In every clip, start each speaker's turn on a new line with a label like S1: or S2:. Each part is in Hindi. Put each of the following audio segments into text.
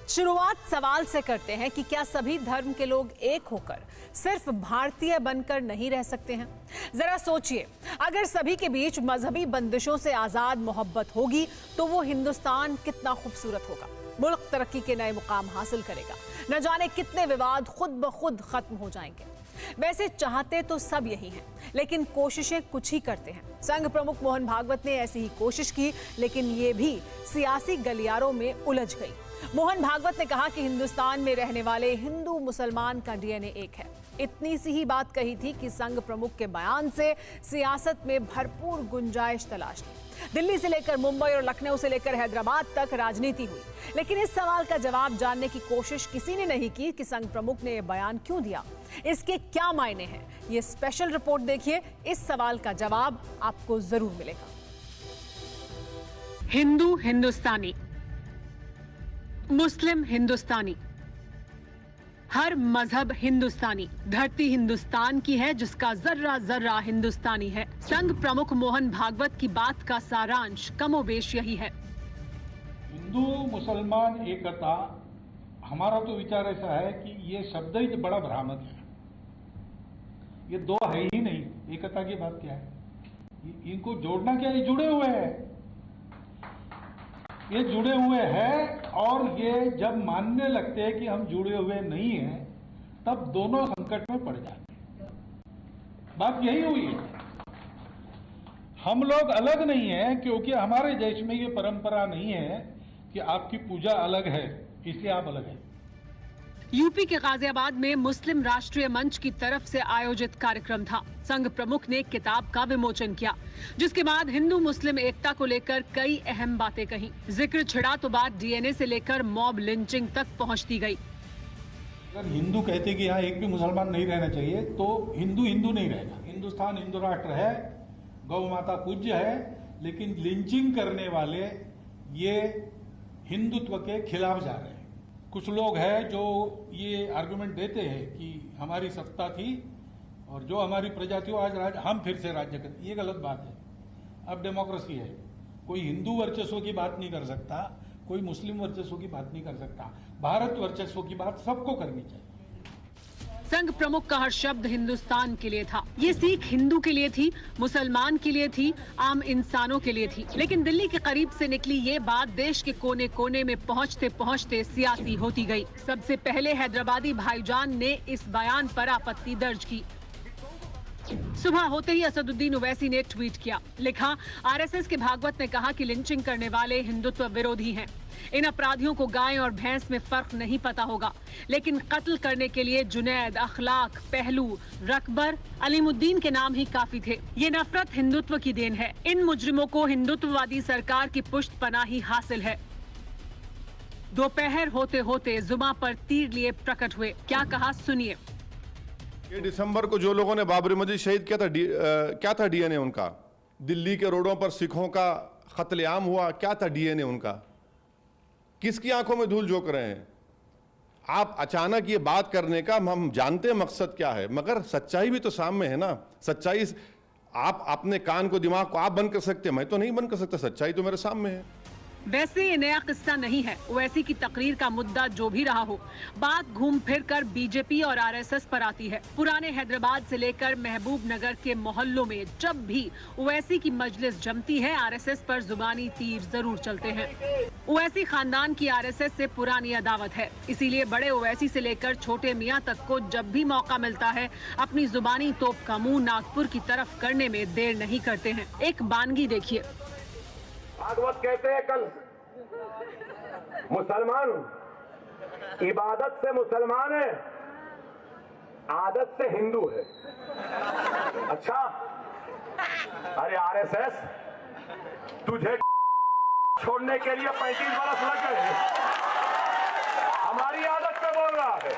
S1: शुरुआत सवाल से करते हैं कि क्या सभी धर्म के लोग एक होकर सिर्फ भारतीय बनकर नहीं रह सकते हैं? जरा सोचिए, अगर सभी के बीच मजहबी बंदिशों से आजाद मोहब्बत होगी तो वो हिंदुस्तान कितना खूबसूरत होगा। मुल्क तरक्की के नए मुकाम हासिल करेगा। न जाने कितने विवाद खुद ब खुद खत्म हो जाएंगे। वैसे चाहते तो सब यही हैं, लेकिन कोशिशें कुछ ही करते हैं। संघ प्रमुख मोहन भागवत ने ऐसी ही कोशिश की, लेकिन ये भी सियासी गलियारों में उलझ गई। मोहन भागवत ने कहा कि हिंदुस्तान में रहने वाले हिंदू मुसलमान का डीएनए एक है। इतनी सी ही बात कही थी कि संघ प्रमुख के बयान से सियासत में भरपूर गुंजाइश तलाश ली। दिल्ली से लेकर मुंबई और लखनऊ से लेकर हैदराबाद तक राजनीति हुई, लेकिन इस सवाल का जवाब जानने की कोशिश किसी ने नहीं की कि संघ प्रमुख ने यह बयान क्यों दिया, इसके क्या मायने हैं। ये स्पेशल रिपोर्ट देखिए, इस सवाल का जवाब आपको जरूर मिलेगा।
S2: हिंदू हिंदुस्तानी, मुस्लिम हिंदुस्तानी, हर मजहब हिंदुस्तानी, धरती हिंदुस्तान की है जिसका जर्रा जर्रा हिंदुस्तानी है। संघ प्रमुख मोहन भागवत की बात का सारांश कमोबेश यही है।
S3: हिंदू मुसलमान एकता, हमारा तो विचार ऐसा है कि ये शब्द ही बड़ा भ्रामक है। ये दो है ही नहीं, एकता की बात क्या है? इनको जोड़ना क्या? ये जुड़े हुए हैं, ये जुड़े हुए हैं। और ये जब मानने लगते हैं कि हम जुड़े हुए नहीं हैं, तब दोनों संकट में पड़ जाते हैं। बात यही हुई है। हम लोग अलग नहीं हैं क्योंकि हमारे देश में ये परंपरा नहीं है कि आपकी पूजा अलग है इसलिए आप अलग हैं।
S2: यूपी के गाजियाबाद में मुस्लिम राष्ट्रीय मंच की तरफ से आयोजित कार्यक्रम था। संघ प्रमुख ने किताब का विमोचन किया, जिसके बाद हिंदू मुस्लिम एकता को लेकर कई अहम बातें कही। जिक्र छिड़ा तो बात डीएनए से लेकर मॉब लिंचिंग तक पहुंचती गई।
S3: अगर हिंदू कहते कि यहाँ एक भी मुसलमान नहीं रहना चाहिए तो हिंदू हिंदू नहीं रहेगा। हिंदुस्तान हिंदू राष्ट्र है, गौ माता पूज्य है, लेकिन लिंचिंग करने वाले ये हिंदुत्व के खिलाफ जा रहे हैं। कुछ लोग हैं जो ये आर्गुमेंट देते हैं कि हमारी सत्ता थी और जो हमारी प्रजा थी आज हम फिर से राज्य करते। ये गलत बात है। अब डेमोक्रेसी है, कोई हिंदू वर्चस्व की बात नहीं कर सकता, कोई मुस्लिम वर्चस्व की बात नहीं कर सकता। भारत वर्चस्व की बात सबको करनी चाहिए।
S2: संघ प्रमुख का हर शब्द हिंदुस्तान के लिए था। ये सीख हिंदू के लिए थी, मुसलमान के लिए थी, आम इंसानों के लिए थी। लेकिन दिल्ली के करीब से निकली ये बात देश के कोने कोने में पहुंचते पहुंचते सियासी होती गई। सबसे पहले हैदराबादी भाईजान ने इस बयान पर आपत्ति दर्ज की। सुबह होते ही असदुद्दीन ओवैसी ने ट्वीट किया, लिखा, आरएसएस के भागवत ने कहा कि लिंचिंग करने वाले हिंदुत्व विरोधी हैं। इन अपराधियों को गाय और भैंस में फर्क नहीं पता होगा, लेकिन कत्ल करने के लिए जुनैद, अखलाक, पहलू, रकबर, अलीमुद्दीन के नाम ही काफी थे। ये नफरत हिंदुत्व की देन है। इन मुजरिमों को हिंदुत्ववादी सरकार की पुष्टपनाही हासिल है। दोपहर होते होते जुमा पर तीर लिए प्रकट हुए। क्या कहा, सुनिए।
S4: ये दिसंबर को जो लोगों ने बाबरी मस्जिद शहीद किया था, क्या था डीएनए उनका? दिल्ली के रोडों पर सिखों का कत्लेआम हुआ, क्या था डीएनए उनका? किसकी आंखों में धूल झोंक रहे हैं आप? अचानक ये बात करने का हम जानते हैं मकसद क्या है, मगर सच्चाई भी तो सामने है ना। सच्चाई आप अपने कान को, दिमाग को आप बंद कर सकते हैं, मैं तो नहीं बंद कर सकता। सच्चाई तो मेरे सामने है।
S2: वैसे ये नया किस्सा नहीं है। ओवैसी की तकरीर का मुद्दा जो भी रहा हो, बात घूम फिर कर बीजेपी और आरएसएस पर आती है। पुराने हैदराबाद से लेकर महबूब नगर के मोहल्लों में जब भी ओवैसी की मजलिस जमती है, आरएसएस पर जुबानी तीर जरूर चलते हैं। ओवैसी खानदान की आरएसएस से पुरानी अदावत है, इसीलिए बड़े ओवैसी से लेकर छोटे मियाँ तक को जब भी मौका मिलता है, अपनी जुबानी तोप का मुंह नागपुर की तरफ करने में देर नहीं करते हैं। एक बानगी देखिए।
S5: भागवत कहते हैं, कल मुसलमान इबादत से मुसलमान है, आदत से हिंदू है। अच्छा, अरे आरएसएस, तुझे छोड़ने के लिए 35 बरस लग गए, हमारी आदत पे बोल रहा है।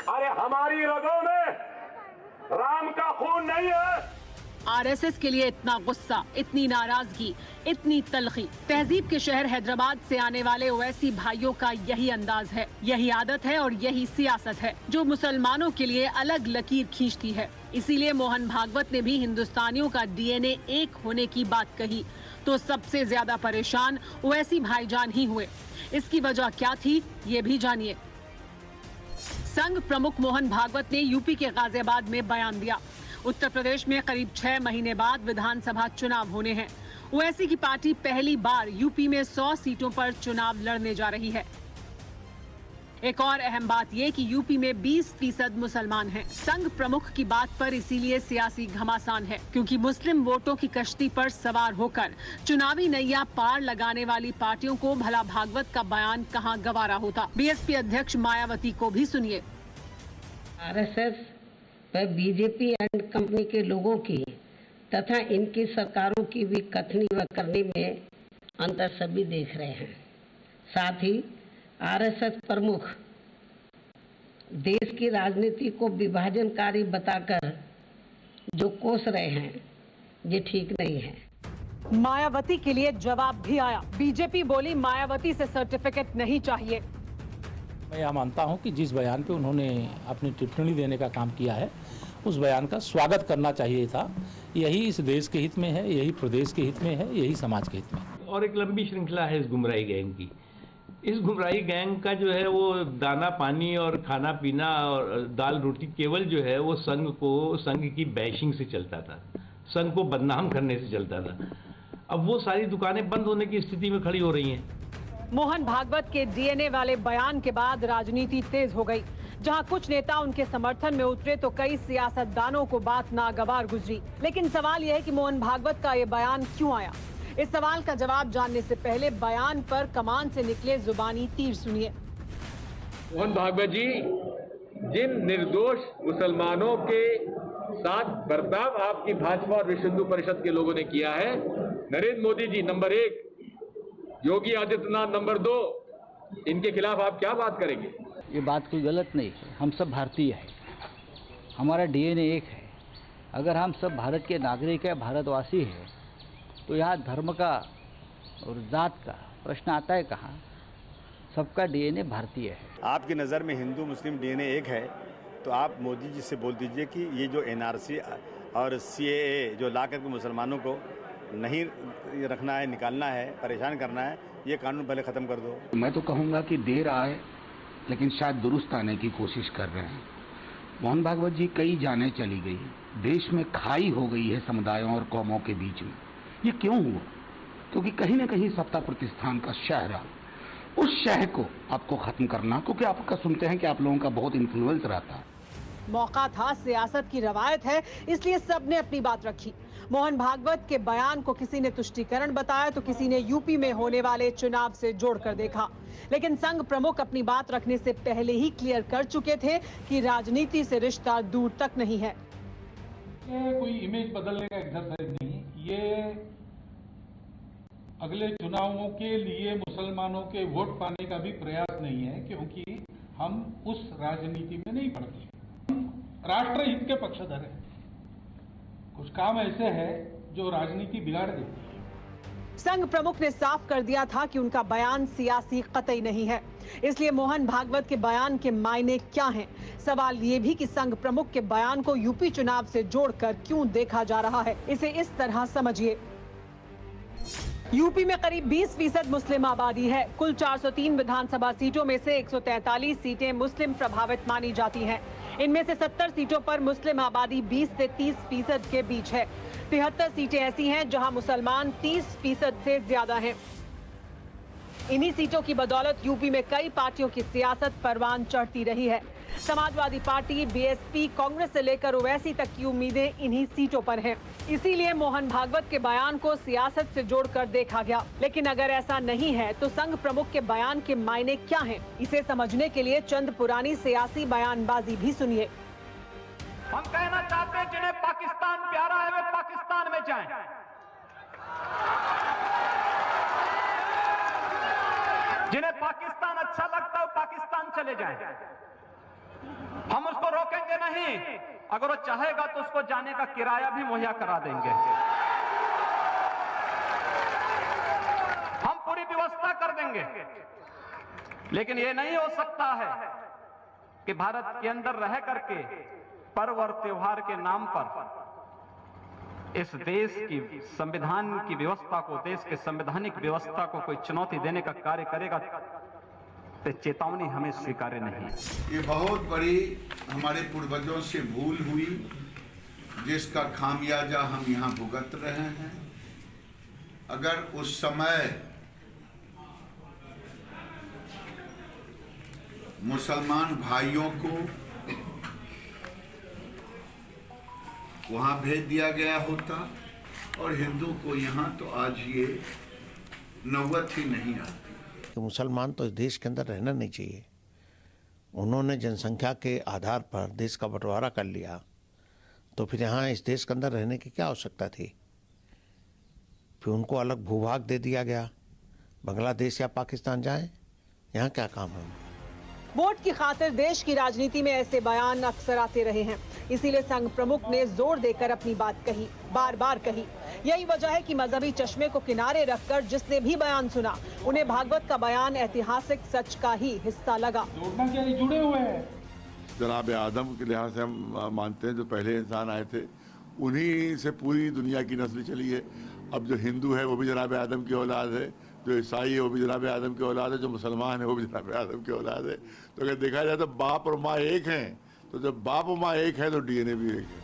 S5: अरे हमारी रगों में राम का खून नहीं है।
S2: आरएसएस के लिए इतना गुस्सा, इतनी नाराजगी, इतनी तलखी। तहजीब के शहर हैदराबाद से आने वाले ओवैसी भाइयों का यही अंदाज है, यही आदत है और यही सियासत है जो मुसलमानों के लिए अलग लकीर खींचती है। इसीलिए मोहन भागवत ने भी हिंदुस्तानियों का डीएनए एक होने की बात कही। तो सबसे ज्यादा परेशान ओवैसी भाईजान ही हुए। इसकी वजह क्या थी, ये भी जानिए। संघ प्रमुख मोहन भागवत ने यूपी के गाजियाबाद में बयान दिया। उत्तर प्रदेश में करीब 6 महीने बाद विधानसभा चुनाव होने हैं। ओवैसी की पार्टी पहली बार यूपी में 100 सीटों पर चुनाव लड़ने जा रही है। एक और अहम बात यह कि यूपी में 20% मुसलमान हैं। संघ प्रमुख की बात पर इसीलिए सियासी घमासान है, क्योंकि मुस्लिम वोटों की कश्ती पर सवार होकर चुनावी नैया पार लगाने वाली पार्टियों को भला भागवत का बयान कहां गवारा होता। बीएसपी अध्यक्ष मायावती को भी सुनिए।
S6: आरएसएस व बीजेपी एंड कंपनी के लोगों की तथा इनकी सरकारों की भी कथनी व करनी में अंतर सभी देख रहे हैं। साथ ही आरएसएस प्रमुख देश की राजनीति को विभाजनकारी बताकर जो कोस रहे हैं, ये ठीक नहीं है।
S2: मायावती के लिए जवाब भी आया। बीजेपी बोली मायावती से सर्टिफिकेट नहीं चाहिए।
S7: मैं यह मानता हूं कि जिस बयान पे उन्होंने अपनी टिप्पणी देने का काम किया है, उस बयान का स्वागत करना चाहिए था। यही इस देश के हित में है, यही प्रदेश के हित में है, यही समाज के हित में है।
S8: और एक लंबी श्रृंखला है इस गुमराही गैंग की। इस गुमराही गैंग का जो है वो दाना पानी और खाना पीना और दाल रोटी केवल जो है वो संघ की बैशिंग से चलता था, संघ को बदनाम करने से चलता था। अब वो सारी दुकानें बंद होने की स्थिति में खड़ी हो रही हैं।
S2: मोहन भागवत के डीएनए वाले बयान के बाद राजनीति तेज हो गई। जहां कुछ नेता उनके समर्थन में उतरे तो कई सियासतदानों को बात नागवार गुजरी। लेकिन सवाल यह है कि मोहन भागवत का ये बयान क्यों आया। इस सवाल का जवाब जानने से पहले बयान पर कमान से निकले जुबानी तीर सुनिए।
S9: मोहन भागवत जी, जिन निर्दोष मुसलमानों के साथ बर्ताव आपकी भाजपा और विश्व हिंदू परिषद के लोगों ने किया है, नरेंद्र मोदी जी नंबर 1, योगी आदित्यनाथ नंबर 2, इनके खिलाफ आप क्या बात करेंगे?
S10: ये बात कोई गलत नहीं है। हम सब भारतीय हैं, हमारा डीएनए एक है। अगर हम सब भारत के नागरिक हैं, भारतवासी हैं, तो यहाँ धर्म का और जात का प्रश्न आता है कहाँ? सबका डीएनए भारतीय है।
S11: आपकी नज़र में हिंदू मुस्लिम डीएनए एक है, तो आप मोदी जी से बोल दीजिए कि ये जो एनआरसी और सीएए जो ला करके मुसलमानों को नहीं रखना है, निकालना है, परेशान करना है, ये कानून पहले ख़त्म कर दो।
S12: मैं तो कहूँगा कि देर आए लेकिन शायद दुरुस्त आने की कोशिश कर रहे हैं। मोहन भागवत जी, कई जानें चली गई, देश में खाई हो गई है समुदायों और कौमों के बीच में। ये क्यों हुआ? क्योंकि कहीं न कहीं सत्ता प्रतिष्ठान का शह रहा। उस शह को आपको खत्म करना, क्योंकि आपका सुनते हैं कि आप लोगों का बहुत इन्फ्लुएंस रहता है।
S2: मौका था, सियासत की रवायत है, इसलिए सबने अपनी बात रखी। मोहन भागवत के बयान को किसी ने तुष्टीकरण बताया तो किसी ने यूपी में होने वाले चुनाव से जोड़कर देखा। लेकिन संघ प्रमुख अपनी बात रखने से पहले ही क्लियर कर चुके थे कि राजनीति से रिश्ता दूर तक नहीं है।
S3: ये कोई इमेज बदलने का एक्सरसाइज नहीं, ये अगले चुनावों के लिए मुसलमानों के वोट पाने का भी प्रयास नहीं है, क्योंकि हम उस राजनीति में नहीं पड़ते। राष्ट्रहित के पक्षधर हैं। कुछ काम ऐसे हैं जो राजनीति बिगाड़ देती है।
S2: संघ प्रमुख ने साफ कर दिया था कि उनका बयान सियासी कतई नहीं है। इसलिए मोहन भागवत के बयान के मायने क्या हैं? सवाल ये भी कि संघ प्रमुख के बयान को यूपी चुनाव से जोड़कर क्यों देखा जा रहा है। इसे इस तरह समझिए। यूपी में करीब 20% मुस्लिम आबादी है। कुल 403 विधानसभा सीटों में से 143 सीटें मुस्लिम प्रभावित मानी जाती हैं। इनमें से 70 सीटों पर मुस्लिम आबादी 20 से 30% के बीच है। 73 सीटें ऐसी हैं जहां मुसलमान 30% से ज्यादा हैं। इन्हीं सीटों की बदौलत यूपी में कई पार्टियों की सियासत परवान चढ़ती रही है। समाजवादी पार्टी, बीएसपी, कांग्रेस से लेकर ओवैसी तक की उम्मीदें इन्हीं सीटों पर हैं। इसीलिए मोहन भागवत के बयान को सियासत से जोड़कर देखा गया। लेकिन अगर ऐसा नहीं है तो संघ प्रमुख के बयान के मायने क्या हैं? इसे समझने के लिए चंद पुरानी सियासी बयानबाजी भी सुनिए।
S13: हम कहना चाहते हैं जिन्हें पाकिस्तान प्यारा है वे पाकिस्तान में जाएं। जिन्हें पाकिस्तान अच्छा लगता है वो पाकिस्तान चले जाएं। हम उसको रोकेंगे नहीं। अगर वो चाहेगा तो उसको जाने का किराया भी मुहैया करा देंगे। हम पूरी व्यवस्था कर देंगे। लेकिन ये नहीं हो सकता है कि भारत के अंदर रह करके पर्व और त्योहार के नाम पर इस देश की संविधान की व्यवस्था को, देश के संवैधानिक व्यवस्था को कोई चुनौती देने का कार्य करेगा तो चेतावनी हमें स्वीकार्य नहीं।
S14: ये बहुत बड़ी हमारे पूर्वजों से भूल हुई, जिसका खामियाजा हम यहाँ भुगत रहे हैं। अगर उस समय मुसलमान भाइयों को वहाँ भेज दिया गया होता और हिंदू को यहाँ, तो आज ये नौबत ही नहीं आती।
S15: मुसलमान तो इस देश के अंदर रहना नहीं चाहिए। उन्होंने जनसंख्या के आधार पर देश का बंटवारा कर लिया, तो फिर यहाँ इस देश के अंदर रहने की क्या आवश्यकता थी? फिर उनको अलग भूभाग दे दिया गया, बांग्लादेश या पाकिस्तान जाएं, यहाँ क्या काम है?
S1: वोट की खातिर देश की राजनीति में ऐसे बयान अक्सर आते रहे हैं, इसीलिए संघ प्रमुख ने जोर देकर अपनी बात कही, बार बार कही। यही वजह है कि मजहबी चश्मे को किनारे रखकर जिसने भी बयान सुना, उन्हें भागवत का बयान ऐतिहासिक सच का ही हिस्सा लगा।
S3: जोड़ना क्या, जुड़े हुए हैं।
S16: जनाब आदम के लिहाज से हम मानते हैं जो पहले इंसान आए थे, उन्हीं से पूरी दुनिया की नस्ल चली है। अब जो हिंदू है वो भी जनाब आदम की औलाद है, जो ईसाई है वो भी जनाब आदम की औलाद है, जो मुसलमान है वो भी जनाब आदम की औलाद है। तो अगर देखा जाए तो बाप और माँ एक हैं, तो जब बाप और माँ एक है तो डीएनए भी एक है।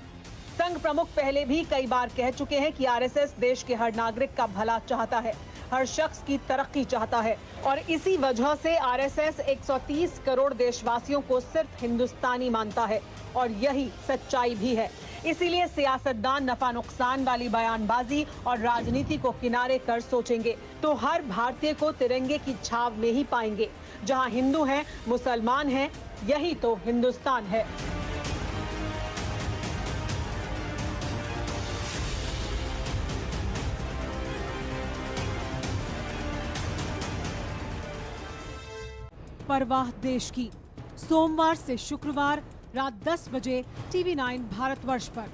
S1: संघ प्रमुख पहले भी कई बार कह चुके हैं कि आरएसएस देश के हर नागरिक का भला चाहता है, हर शख्स की तरक्की चाहता है, और इसी वजह से आरएसएस 130 करोड़ देशवासियों को सिर्फ हिंदुस्तानी मानता है, और यही सच्चाई भी है। इसीलिए सियासतदान नफा नुकसान वाली बयानबाजी और राजनीति को किनारे कर सोचेंगे तो हर भारतीय को तिरंगे की छाव में ही पाएंगे। जहां हिंदू हैं, मुसलमान हैं, यही तो हिंदुस्तान है।
S17: परवाह देश की, सोमवार से शुक्रवार रात 10 बजे TV9 भारतवर्ष पर।